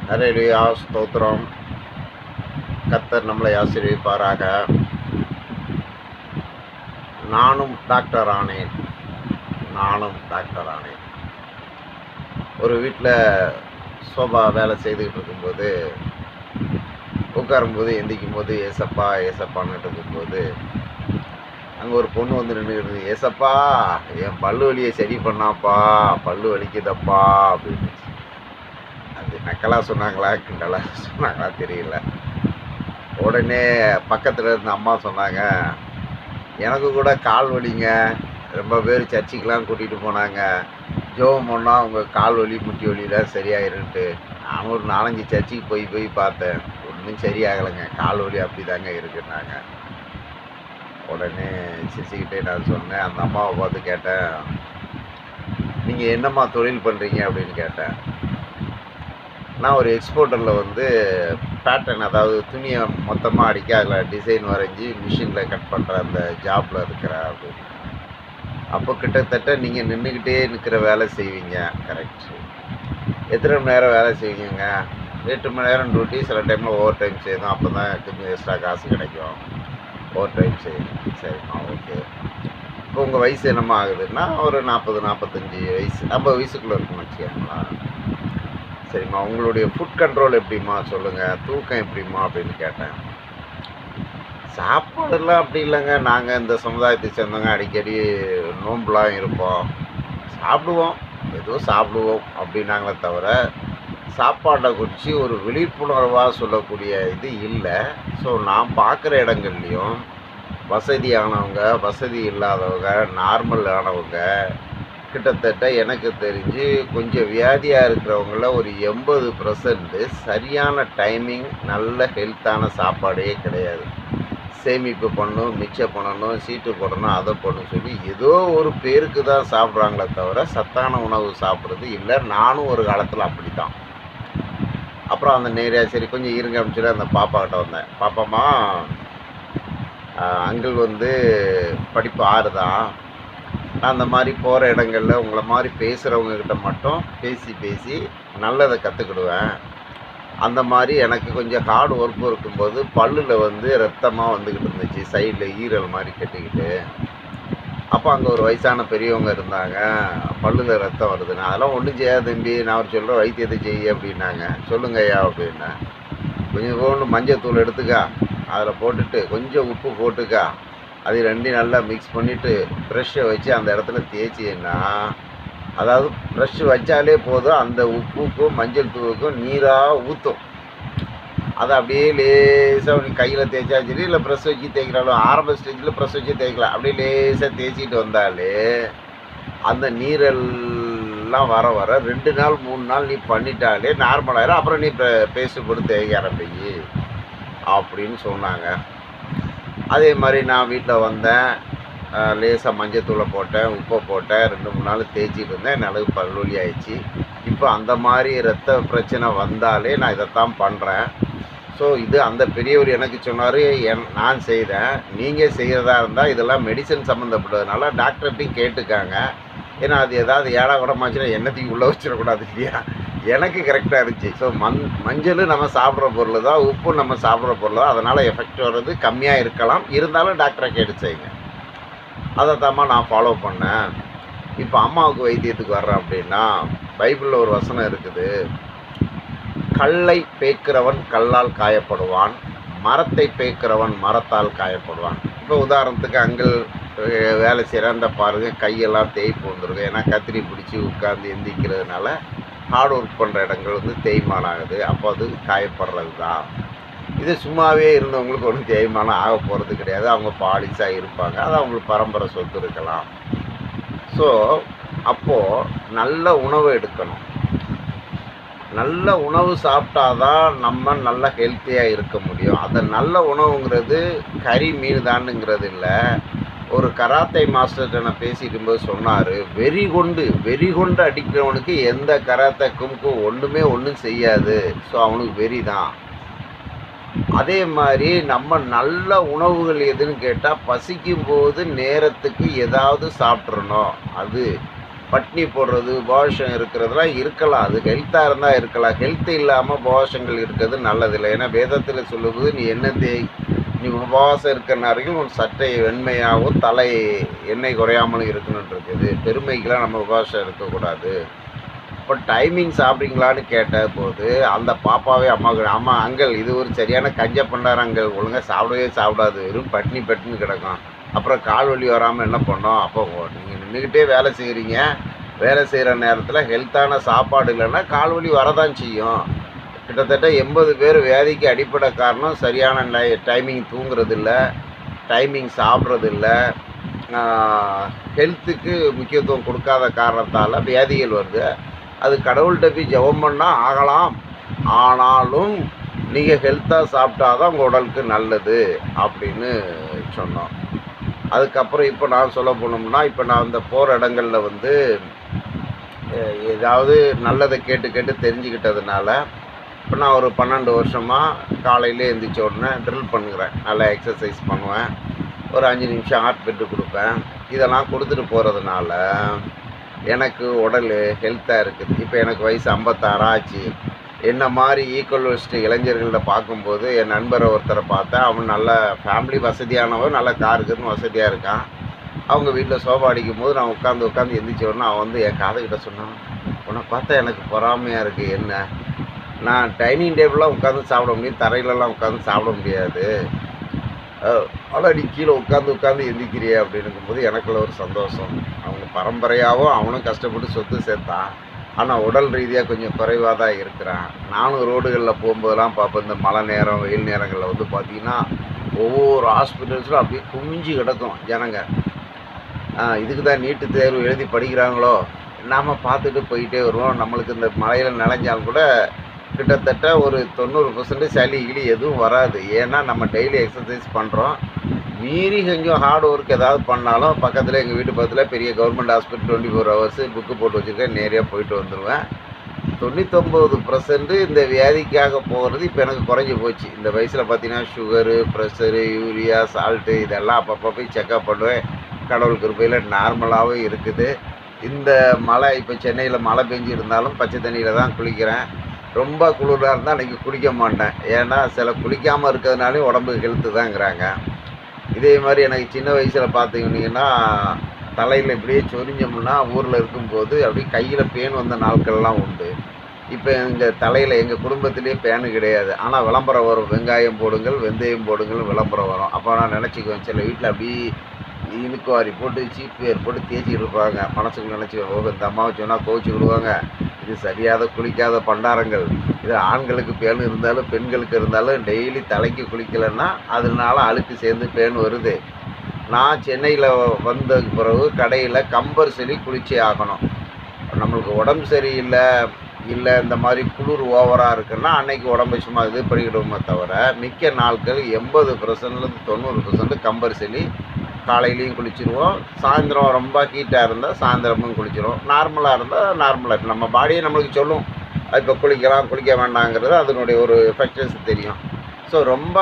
ஹல்லேலூயா ஸ்தோத்திரம். கர்த்தர் நம்மளை ஆசீர்வதிப்பாராக. நானும் டாக்டர் ஆனேன். ஒரு வீட்டில் சோபா வேலை செய்துக்கிட்டு இருக்கும்போது, உட்காரும்போது எந்திக்கும் போது ஏசப்பா ஏசப்பான்னு இருக்கும்போது, அங்கே ஒரு பொண்ணு வந்து நின்றுக்கிட்டு, ஏசப்பா என் பல்லு வலியை சரி பண்ணாப்பா, பல்லு வலிக்குதப்பா அப்படின்னு. அது நக்கலாக சொன்னாங்களா கிண்டலாக சொன்னாங்களா தெரியல. உடனே பக்கத்தில் இருந்த அம்மா சொன்னாங்க, எனக்கு கூட கால் வலிங்க, ரொம்ப பேர் சர்ச்சுக்கெலாம் கூட்டிகிட்டு போனாங்க, ஜெபம் பண்ணால் அவங்க கால் வலி முட்டி வலிலாம் சரியாயிருன்ட்டு. நானும் ஒரு 4-5 சர்ச்சுக்கு போய் பார்த்தேன், ஒன்றும் சரியாகலைங்க, கால் வலி அப்படி தாங்க இருக்குன்னாங்க. உடனே சிரிச்சுக்கிட்டே நான் சொன்னேன், அந்த அம்மாவை பார்த்து கேட்டேன், நீங்கள் என்னம்மா தொழில் பண்ணுறீங்க அப்படின்னு கேட்டேன். நான் ஒரு எக்ஸ்போர்ட்டரில் வந்து பேட்டர்ன், அதாவது துணியை மொத்தமாக அடிக்க அதில் டிசைன் வரைஞ்சி மிஷினில் கட் பண்ணுற அந்த ஜாப்பில் இருக்கிறேன் அப்படின்னு. அப்போ கிட்டத்தட்ட நீங்கள் நின்றுக்கிட்டே நிற்கிற வேலை செய்வீங்க. கரெக்ட். எத்தனை மணி நேரம் வேலை செய்வீங்க? 8 மணி நேரம் டியூட்டி, சில டைமில் ஓவர் டைம் செய்யணும், அப்போ தான் கொஞ்சம் எக்ஸ்ட்ரா காசு கிடைக்கும். ஓவர் டைம் செய்யணும். சரிம்மா, ஓகே. இப்போ உங்கள் வயசு என்னம்மா ஆகுதுன்னா ஒரு 40-45 வயசு, 50 வயசுக்குள்ளே இருக்குன்னு வச்சுக்கோங்களா. சரிம்மா, உங்களுடைய ஃபுட் கண்ட்ரோல் எப்படிம்மா சொல்லுங்கள், தூக்கம் எப்படிம்மா அப்படின்னு கேட்டேன். சாப்பாடுலாம் அப்படி இல்லைங்க, நாங்கள் இந்த சமுதாயத்தை சேர்ந்தவங்க அடிக்கடி நோன்புலாம் இருப்போம், சாப்பிடுவோம், ஏதோ சாப்பிடுவோம் அப்படின்னாங்களே தவிர சாப்பாடை குறித்து ஒரு விழிப்புணர்வாக சொல்லக்கூடிய இது இல்லை. ஸோ நான் பார்க்குற இடங்கள்லையும் வசதியானவங்க, வசதி இல்லாதவங்க, நார்மல் ஆனவங்க, கிட்டத்தட்ட எனக்கு தெரிஞ்சு கொஞ்சம் வியாதியாக இருக்கிறவங்கள ஒரு 80% சரியான டைமிங், நல்ல ஹெல்த்தான சாப்பாடே கிடையாது. சேமிப்பு பண்ணணும், மிச்சம் பண்ணணும், சீட்டு போடணும், அதை பண்ணணும் சொல்லி ஏதோ ஒரு பேருக்கு தான் சாப்பிட்றாங்களே தவிர சத்தான உணவு சாப்பிட்றது இல்லை. நானும் ஒரு காலத்தில் அப்படி தான். அப்புறம் அந்த நேரியா சரி கொஞ்சம் இருங்க அப்படின்னு சொல்லி அந்த பாப்பாக்கிட்ட வந்தேன். பாப்பாம்மா, அங்கிள் வந்து படிப்பு 6 தான். நான் அந்த மாதிரி போகிற இடங்களில் உங்களை மாதிரி பேசுகிறவங்கக்கிட்ட மட்டும் பேசி நல்லதை கற்றுக்கிடுவேன். அந்த மாதிரி எனக்கு கொஞ்சம் ஹார்ட் ஒர்க் இருக்கும்போது பல்லில் வந்து ரத்தமாக வந்துக்கிட்டு இருந்துச்சு, சைடில் ஈரல் மாதிரி கட்டிக்கிட்டு. அப்போ அங்கே ஒரு வயசான பெரியவங்க இருந்தாங்க, பல்லில் ரத்தம் வருதுண்ணா, அதெல்லாம் ஒன்றும் செய்யாது தம்பி, நான் ஒரு சொல்கிற வைத்தியத்தை செய்ய அப்படின்னாங்க. சொல்லுங்க ஐயா அப்படின்னேன். கொஞ்சம் மஞ்சள் எடுத்துக்கா, அதில் போட்டுட்டு கொஞ்சம் உப்பு போட்டுக்கா, அது ரெண்டையும் நல்லா மிக்ஸ் பண்ணிவிட்டு ப்ரெஷ்ஷை வச்சு அந்த இடத்துல தேய்ச்சின்னா, அதாவது ப்ரெஷ் வச்சாலே போதும், அந்த உப்புக்கும் மஞ்சள் தூளுக்கும் நீராக ஊற்றும். அதை அப்படியே லேசாக நீ கையில் தேய்ச்சா சரி, இல்லை ப்ரெஷ் வச்சு தேய்க்கிறாலும், ஆரம்ப ஸ்டேஜில் ப்ரெஷ் வச்சு தேய்க்கலாம். அப்படியே லேசாக தேய்ச்சிட்டு வந்தாலே அந்த நீரெல்லாம் வர 2 நாள் 3 நாள் நீ பண்ணிட்டாலே நார்மலாயிரும். அப்புறம் நீ பேஸ்ட்டு போட்டு தேய்க்க ஆரம்பிக்கி அப்படின்னு சொன்னாங்க. அதே மாதிரி நான் வீட்டில் வந்தேன், லேசாக மஞ்சத்தூளை போட்டேன், உப்பை போட்டேன், 2-3 நாள் தேய்ச்சிட்டு இருந்தேன், என் அளவுக்கு பல்வலி ஆயிடுச்சு. இப்போ அந்த மாதிரி ரத்த பிரச்சனை வந்தாலே நான் இதைத்தான் பண்ணுறேன். ஸோ இது அந்த பெரியவர் எனக்கு சொன்னார், நான் செய்தேன். நீங்கள் செய்கிறதா இருந்தால் இதெல்லாம் மெடிசன் சம்மந்தப்பட்டதுனால டாக்டர்கிட்டையும் கேட்டுக்காங்க. ஏன்னா அது ஏதாவது ஏடாகுடமாச்சுன்னா என்னத்தையும் உள்ளே வச்சிடக்கூடாது இல்லையா. எனக்கு கரெக்டாக இருந்துச்சு. ஸோ மஞ்சள் நம்ம சாப்பிட்ற பொருள் தான், உப்பு நம்ம சாப்பிட்ற பொருள் தான், அதனால் எஃபெக்ட் வர்றது கம்மியாக இருக்கலாம், இருந்தாலும் டாக்டரை கேட்டு செய்யுங்க. அதை தாம்மா நான் ஃபாலோ பண்ணேன். இப்போ அம்மாவுக்கு வைத்தியத்துக்கு வர்றேன் அப்படின்னா, பைபிளில் ஒரு வசனம் இருக்குது, கல்லை பேய்க்கிறவன் கல்லால் காயப்படுவான், மரத்தை பேய்க்கிறவன் மரத்தால் காயப்படுவான். இப்போ உதாரணத்துக்கு அங்கிள் வேலை செய்கிற அந்த பாருங்கள், கையெல்லாம் தேய்ப்பு வந்துருக்கு, ஏன்னா கத்திரி பிடிச்சி உட்காந்து எந்திக்கிறதுனால ஹார்ட் ஒர்க் பண்ணுற இடங்கள் வந்து தேய்மானம் ஆகுது. அப்போ அது காயப்படுறது தான். இது சும்மாவே இருந்தவங்களுக்கு ஒன்றும் தேய்மானம் ஆக போகிறது கிடையாது, அவங்க பாலிஷாக இருப்பாங்க, அது அவங்களுக்கு பரம்பரை சொத்து இருக்கலாம். ஸோ அப்போது நல்ல உணவு எடுக்கணும். நல்ல உணவு சாப்பிட்டாதான் நம்ம நல்ல ஹெல்த்தியாக இருக்க முடியும். அந்த நல்ல உணவுங்கிறது கறி மீன் தானுங்கிறது இல்லை. ஒரு கராத்தே மாஸ்டர்கிட்ட நான் பேசிட்டு போது சொன்னார், வெறி கொண்டு அடிக்கிறவனுக்கு எந்த கராத்தே கும்கும் ஒன்றும் செய்யாது. ஸோ அவனுக்கு வெறி தான். அதே மாதிரி நம்ம நல்ல உணவுகள் எதுன்னு கேட்டால், பசிக்கும் போது நேரத்துக்கு ஏதாவது சாப்பிட்றணும். அது பட்னி போடுறது, உபவாசம் இருக்கிறதுலாம் இருக்கலாம். அது ஹெல்த்தாக இருந்தால் இருக்கலாம். ஹெல்த் இல்லாமல் உபவாசங்கள் இருக்கிறது நல்லதில்லை. ஏன்னா வேதத்தில் சொல்லுவது நீ உபவாசம் இருக்கிற வரைக்கும் உன் சட்டை வெண்மையாகவும் தலை எண்ணெய் குறையாமலும் இருக்கணும்னு இருக்குது. பெருமைக்கெலாம் நம்ம உபவாசம் இருக்கக்கூடாது. இப்போ டைமிங் சாப்பிட்றீங்களான்னு கேட்ட போது அந்த பாப்பாவே அம்மா அங்கிள் இது ஒரு சரியான கஞ்ச பண்ணார் அங்கிள், ஒழுங்காக சாப்பிடவே சாப்பிடாது, வெறும் பட்னி கிடக்கும். அப்புறம் கால் வலி வராமல் என்ன பண்ணோம்? அப்போ நீங்கள் நின்றுக்கிட்டே வேலை செய்கிறீங்க, வேலை செய்கிற நேரத்தில் ஹெல்த்தான சாப்பாடு இல்லைன்னா கால் வலி வரதான் செய்யும். கிட்டத்தட்ட 80 பேர் வியாதிக்கு அடிப்படை காரணம் சரியான டைமிங் தூங்குறது இல்லை, டைமிங் சாப்பிட்றது இல்லை, ஹெல்த்துக்கு முக்கியத்துவம் கொடுக்காத காரணத்தால் வியாதிகள் வருது. அது கடவுள்கிட்ட போய் ஜெபம் பண்ணால் ஆகலாம், ஆனாலும் நீங்கள் ஹெல்த்தாக சாப்பிட்டா தான் உங்கள் உடலுக்கு நல்லது அப்படின்னு சொன்னோம். அதுக்கப்புறம் இப்போ நான் சொல்ல போனோம்னா, இப்போ நான் இந்த போகிற இடங்களில் வந்து ஏதாவது நல்லதை கேட்டு தெரிஞ்சுக்கிட்டதுனால இப்போ நான் ஒரு 12 வருஷமாக காலையிலே எழுந்திரிச்ச உடனே ட்ரில் பண்ணுறேன். நல்லா எக்ஸசைஸ் பண்ணுவேன், ஒரு 5 நிமிஷம் ஹார்ட் பெட்டு கொடுப்பேன். இதெல்லாம் கொடுத்துட்டு போகிறதுனால எனக்கு உடல் ஹெல்த்தாக இருக்குது. இப்போ எனக்கு வயசு 56 ஆச்சு. என்ன மாதிரி ஈக்குவலிஸ்ட் இளைஞர்களில் பார்க்கும்போது என் நண்பரை ஒருத்தரை பார்த்தேன். அவன் நல்ல ஃபேமிலி வசதியானவன், நல்ல கார் இருக்குதுன்னு வசதியாக இருக்கான். அவங்க வீட்டில் சோபா அடிக்கும் போது நான் உட்காந்து எந்திரிச்ச உடனே அவன் வந்து என் காதுகிட்ட சொன்னான், உன்னை பார்த்தா எனக்கு பொறாமையாக இருக்குது. என்ன, நான் டைனிங் டேபிளாக உட்காந்து சாப்பிட முடியும், தரையிலலாம் உட்காந்து சாப்பிட முடியாது, ஆனால் நீ கீழே உட்காந்து எந்திரிக்கிறியே அப்படின்னுக்கும்போது எனக்குள்ள ஒரு சந்தோஷம். அவங்க பரம்பரையாகவும் அவனும் கஷ்டப்பட்டு சொத்து சேர்த்தான், ஆனால் உடல் ரீதியாக கொஞ்சம் குறைவாக தான் இருக்கிறான். நானும் ரோடுகளில் போகும்போதெல்லாம் பார்ப்பேன், இந்த மழை நேரம் வெயில் நேரங்களில் வந்து பார்த்திங்கன்னா ஒவ்வொரு ஹாஸ்பிட்டல்ஸிலும் அப்படியே குமிஞ்சு கிடக்கும் ஜனங்க. இதுக்கு தான் நீட்டு தேர்வு எழுதி படிக்கிறாங்களோ, நாம் பார்த்துட்டு போயிட்டே வருவோம். நம்மளுக்கு இந்த மழையில் நனைஞ்சாலும் கூட கிட்டத்தட்ட ஒரு 90% சளி கிளி எதுவும் வராது. ஏன்னா நம்ம டெய்லி எக்ஸசைஸ் பண்ணுறோம். மீறி கொஞ்சம் ஹார்ட் ஒர்க் ஏதாவது பண்ணாலும் பக்கத்தில் எங்கள் வீட்டு பக்கத்தில் பெரிய கவர்மெண்ட் ஹாஸ்பிட்டல் 24 ஹவர்ஸ் புக்கு போட்டு வச்சுருக்கேன், நேராக போயிட்டு வந்துடுவேன். 99% இந்த வியாதிக்காக போகிறது இப்போ எனக்கு குறைஞ்சி போச்சு. இந்த வயசில் பார்த்திங்கன்னா சுகரு, ப்ரெஷரு, யூரியா, சால்ட்டு இதெல்லாம் அப்பப்போ போய் செக்கப் பண்ணுவேன். கடவுள் கிருபையில் நார்மலாகவே இருக்குது. இந்த மழை இப்போ சென்னையில் மழை பெஞ்சு இருந்தாலும் பச்சை தண்ணியில் தான் குளிக்கிறேன். ரொம்ப குளிராக இருந்தால் அன்றைக்கி குளிக்க மாட்டேன். ஏன்னா சில குளிக்காமல் இருக்கிறதுனாலே உடம்பு ஹெல்த்து தாங்கிறாங்க. இதே மாதிரி எனக்கு சின்ன வயசில் பார்த்துக்கிட்டிங்கன்னா தலையில் இப்படியே சொரிஞ்சோம்னா ஊரில் இருக்கும்போது அப்படியே கையில் பேன் வந்த நாட்கள்லாம் உண்டு. இப்போ எங்கள் தலையில் எங்கள் குடும்பத்திலே பேனு கிடையாது, ஆனால் விளம்பரம் வரும், வெங்காயம் போடுங்கள் வெந்தயம் போடுங்கள் விளம்பரம் வரும். அப்போ நான் நினச்சிக்குவேன், சில வீட்டில் அப்படியே இனுக்குவாரி போட்டு சீப்பு போட்டு தேய்ச்சிட்டு இருப்பாங்க. மனசுக்குள்ள நினச்சிக்குவேன், ஓ இந்த அம்மாவை சொன்னால் கோவிச்சு விடுவாங்க, இது சரியாத குளிக்காத பண்டாரங்கள், இது ஆண்களுக்கு பேன் இருந்தாலும் பெண்களுக்கு இருந்தாலும் டெய்லி தலைக்கு குளிக்கலைன்னா அதனால அழுக்கு சேர்ந்து பேன் வருது. நான் சென்னையில் வந்த பிறகு கடையில் கம்பல்சரி குளிச்சே ஆகணும். நம்மளுக்கு உடம்பு சரியில்லை, இல்லை இந்த மாதிரி குளிர் ஓவராக இருக்குன்னா அன்னைக்கு உடம்பு சும்மா இது பண்ணிக்கிடுவோமே தவிர மிக்க நாட்கள் 80%லேருந்து 90% கம்பல்சரி காலையிலையும் குளிச்சிடுவோம். சாயந்தரம் ரொம்ப ஹீட்டாக இருந்தால் சாயந்தரமும் குளிச்சிடுவோம். நார்மலாக இருந்தால் நார்மலாக நம்ம பாடியே நம்மளுக்கு சொல்லும் இப்போ குளிக்கலாம் குளிக்க வேண்டாங்கிறது அதனுடைய ஒரு எஃபெக்டஸ் தெரியும். ஸோ ரொம்ப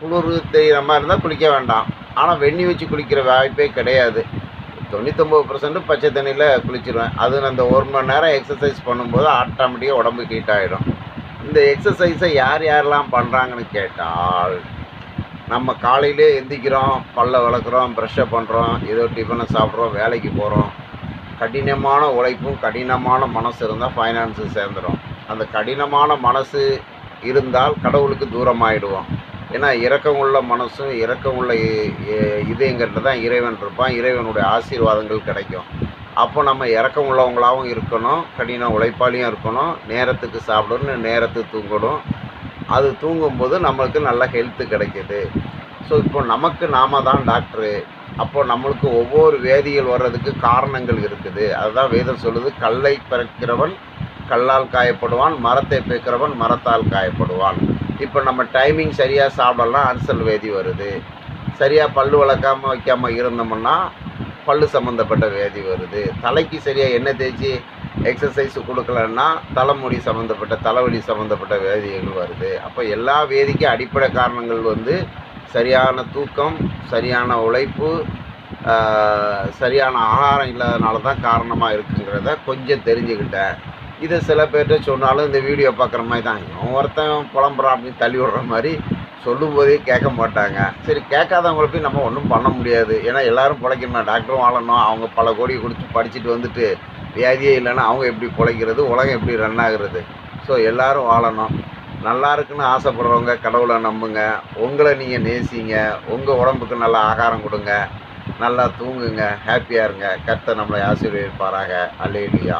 குளிர் தெரிகிற மாதிரி இருந்தால் குளிக்க வேண்டாம். ஆனால் வெந்நி வச்சு குளிக்கிற வாய்ப்பே கிடையாது. 99% பச்சை தண்ணியில் குளிச்சிடுவேன். அது அந்த 1 மணி நேரம் எக்ஸசைஸ் பண்ணும்போது ஆட்டோமேட்டிக்காக உடம்பு ஹீட் ஆகிடும். இந்த எக்ஸசைஸை யாரெல்லாம் பண்ணுறாங்கன்னு கேட்டால், நம்ம காலையிலே எந்திக்கிறோம், பல்ல விளக்குறோம், ப்ரெஷ்ஷை பண்ணுறோம், ஏதோ டிஃபனை சாப்பிட்றோம், வேலைக்கு போகிறோம். கடினமான உழைப்பும் கடினமான மனசு இருந்தால் ஃபைனான்ஸு சேர்ந்துடும். அந்த கடினமான மனசு இருந்தால் கடவுளுக்கு தூரமாகிடுவோம். ஏன்னா இரக்கம் உள்ள மனசும் இரக்கம் உள்ள இதயங்கிறது தான் இறைவன் இருப்பான். இறைவனுடைய ஆசீர்வாதங்கள் கிடைக்கும். அப்போ நம்ம இரக்கம் உள்ளவங்களாகவும் இருக்கணும், கடின உழைப்பாளியும் இருக்கணும், நேரத்துக்கு சாப்பிடணும், நேரத்துக்கு தூங்கணும். அது தூங்கும்போது நம்மளுக்கு நல்ல ஹெல்த்து கிடைக்கிது. ஸோ இப்போ நமக்கு நாம தான் டாக்டரு. அப்போ நம்மளுக்கு ஒவ்வொரு வேதியியல் வர்றதுக்கு காரணங்கள் இருக்குது. அதுதான் வேதம் சொல்லுது, கல்லை பிறக்கிறவன் கல்லால் காயப்படுவான், மரத்தை பிறக்கிறவன் மரத்தால் காயப்படுவான். இப்போ நம்ம டைமிங் சரியாக சாப்பிடலாம், அல்சர் வேதி வருது. சரியாக பல் விளக்காமல் வைக்காமல் இருந்தோம்னா பல் சம்மந்தப்பட்ட வேதி வருது. தலைக்கு சரியாக எண்ணெய் தேய்ச்சி எக்ஸசைஸ் கொடுக்கலன்னா தலைமுடி சம்மந்தப்பட்ட தலைவலி சம்மந்தப்பட்ட வேதிகள் வருது. அப்போ எல்லா வேதிக்கும் அடிப்படை காரணங்கள் வந்து சரியான தூக்கம், சரியான உழைப்பு, சரியான ஆகாரம் இல்லாதனால தான் காரணமாக இருக்குங்கிறத கொஞ்சம் தெரிஞ்சுக்கிட்டேன். இதை சில பேர்கிட்ட சொன்னாலும் இந்த வீடியோ பார்க்குற மாதிரி தான், இவன் ஒருத்தன் புலம்புறான் அப்படின்னு தள்ளி விடுற மாதிரி சொல்லும்போதே கேட்க மாட்டாங்க. சரி, கேட்காதவங்கள போய் நம்ம ஒன்றும் பண்ண முடியாது. ஏன்னா எல்லோரும் பிழைக்கணும், டாக்டரும் வாழணும். அவங்க பல கோடி கொடுத்து படிச்சுட்டு வந்துட்டு வியாதியே இல்லைன்னா அவங்க எப்படி பிழைக்கிறது, உலகம் எப்படி ரன் ஆகுறது? ஸோ எல்லோரும் வாழணும். நல்லா இருக்குன்னு ஆசைப்படுறவங்க கடவுளை நம்புங்க. உங்களை நீங்கள் நேசிங்க. உங்கள் உடம்புக்கு நல்லா ஆகாரம் கொடுங்க. நல்லா தூங்குங்க. ஹாப்பியாக இருங்க. கர்த்தர் நம்மளை ஆசீர்வதிப்பாராக. அல்லேலூயா.